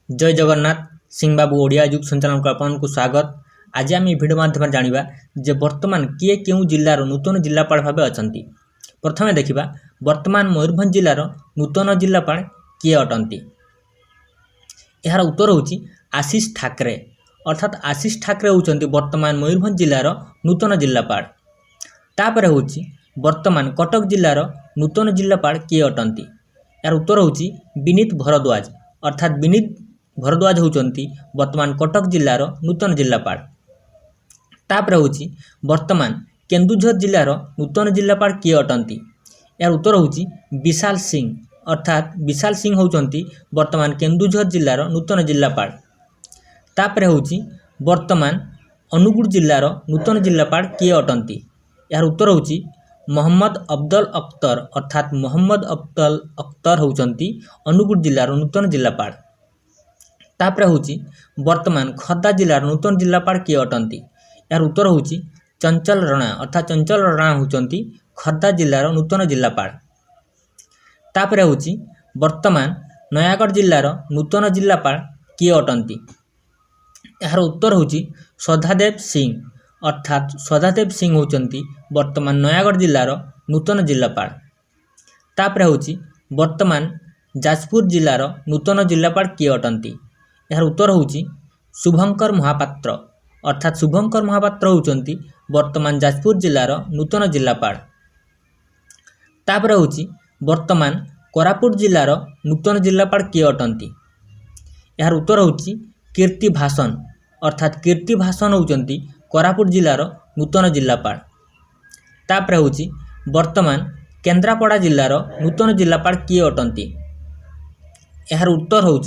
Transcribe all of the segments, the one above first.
जय जगन्नाथ सिंह बाबू ओडिया युग संचालन को आपको स्वागत। आज आम भिडियो माध्यम जाना जे वर्तमान किए क्यों जिलार नूतन जिलापाल भाव अच्छा। प्रथम देखा वर्तमान मयूरभंज जिलार नूतन जिलापाल किए अटंती। यार उत्तर हूँ आशीष ठाकरे अर्थात आशीष ठाकरे होती वर्तमान मयूरभंज जिलार नूतन जिलापाल। तापर हूँ वर्तमान कटक जिलार नूतन जिलापाल किए अटंती। यार उत्तर हूँ विनीत भरद्वाज अर्थात विनीत भरद्वाज होती वर्तमान कटक जिलार नूतन जिलापाल। तापर हूँ वर्तमान केन्दुझर जिलार नूतन जिलापाल किए अटंती। यार उत्तर हूँ विशाल सिंह अर्थात विशाल सिंह होती वर्तमान केन्दुझर जिलार नूतन जिलापाल। तापर हूँ वर्तमान अनुगुड़ जिलार नूतन जिलापाल किए अटंती। यार उत्तर हूँ मोहम्मद अब्दुल अख्तर अर्थात मोहम्मद अब्दुल अख्तर होती अनुगुड़ जिलार नूतन जिलापाल। तापर हूँ वर्तमान खर्दा जिलार नूतन जिलापाल किए अटंती। यार उत्तर हूँ चंचल राणा अर्थात चंचल राणा होती खर्दा जिलार नूतन जिलापाल। तापर हूँ वर्तमान नयागढ़ जिलार नूतन जिलापाल किए अटंती। यार उत्तर हूँ सदादेव सिंह अर्थात सदादेव सिंह होती वर्तमान नयागढ़ जिलार नूतन जिलापाल। तापर हूँ वर्तमान जाजपुर जिलार नूतन जिलापाल किए अटंती। यार उत्तर हूँ शुभंकर महापात्र अर्थात शुभंकर महापात्र होती वर्तमान जाजपुर जिलार नूतन जिलापाल। तापर हूँ वर्तमान कोरापुट जिलार नूतन जिलापाल किए अटंती। यार उत्तर हूँ कीर्ति भाषण अर्थात कीर्ति भाषण होती कोरापुट जिलार नूतन जिलापाल। तापर हूँ वर्तमान केन्द्रापड़ा जिलार नूतन जिलापाल किए अटंती। यार उत्तर हूँ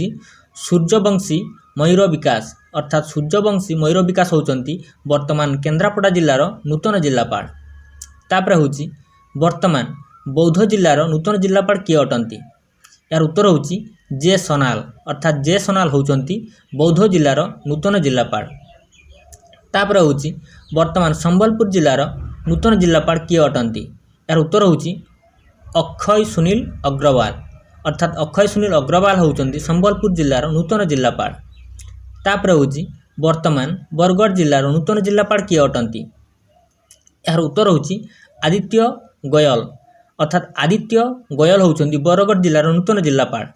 सूर्यवंशी मयूर विकास अर्थात सूर्यवंशी मयूर विकास होती वर्तमान केन्द्रापड़ा जिलार नूतन जिलापाल। तापर हूँ वर्तमान बौद्ध जिलार नूतन जिलापाल किए अटंती। यार उत्तर हूँ जे सोनाल अर्थात जे सोनाल होती बौद्ध जिलार नूतन जिलापाल। तापर हूँ वर्तमान संबलपुर जिलार नूतन जिलापाल किए अटंती। यार उत्तर हूँ अक्षय सुनील अग्रवाल अर्थात अक्षय सुनील अग्रवाल होती संबलपुर जिलार नूतन जिलापाल। तापर हूँ वर्तमान बरगढ़ जिलार नूतन जिलापाल किए अटंती। यार उत्तर हूँ आदित्य गोयल अर्थात आदित्य गोयल होती बरगढ़ जिलार नूतन जिलापाल।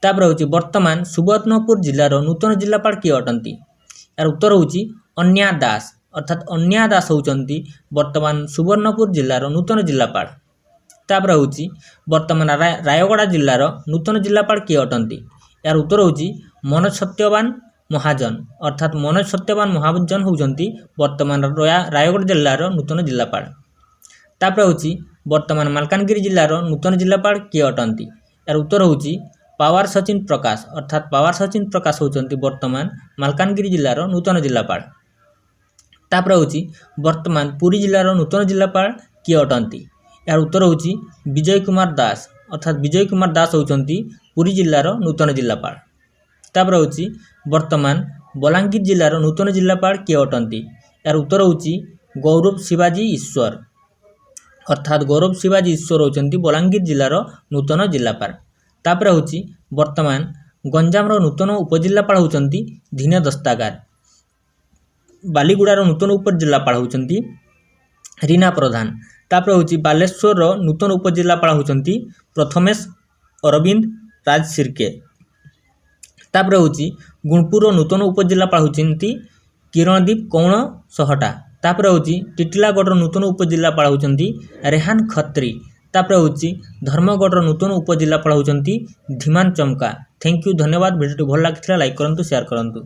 तापर हूँ वर्तमान सुवर्णपुर जिलार नूतन जिलापाल किए अटंती। यार उत्तर हूँ अन्या दास अर्थात अन्या दास होती वर्तमान सुवर्णपुर जिलार नूतन जिलापाल। तापर हूँ वर्तमान रायगड़ा जिलार नूतन जिलापाल किए अटंती। यार उत्तर हूँ मनोज सत्यवान महाजन अर्थात मनोज सत्यवान महाजन होती वर्तमान रायगढ़ जिलार नूतन जिलापाल। तापर हूँ वर्तमान मालकानगिरी जिलार नूतन जिलापाल किए अटंती। यार उत्तर हूँ पावर सचिन प्रकाश अर्थात पावर सचिन प्रकाश होती वर्तमान मालकानगिरी जिलार नूतन जिलापाल। तापर हूँ वर्तमान पुरी जिलार नूतन जिलापाल किए अटंती। यार उत्तर हूँ विजय कुमार दास अर्थात विजय कुमार दास होती पुरी जिलार नूतन जिलापाल। तापर हूँ वर्तमान बलांगीर जिलार नूतन जिलापाल किए अटंती। यार उत्तर हूँ गौरव शिवाजी ईश्वर अर्थात गौरव शिवाजी ईश्वर होती बलांगीर जिलार नूतन जिलापाल। तापर हूँ वर्तमान गंजाम नूतन उपजिलापाल होती धीने दस्तागार। बालीगुड़ार नूतन उपजिलापाल होती रीना प्रधान। तापर हूँ बालेश्वर नूतन उपजिलापाल होती प्रथमेश अरविंद राज सिरके। तापर हूँ गुणपुर नूतन उपजिलापाल होती किरणदीप कौण सहटा। तापर हूँ टिटिलागढ़ नूतन उपजिलापाल होती रेहान खत्री। तापर हूँ धर्मगढ़ नूतन उपजिलापाल होती धीमान चमका। थैंक यू धन्यवाद। भिडियो भल लगी लाइक करूँ शेयर करूँ।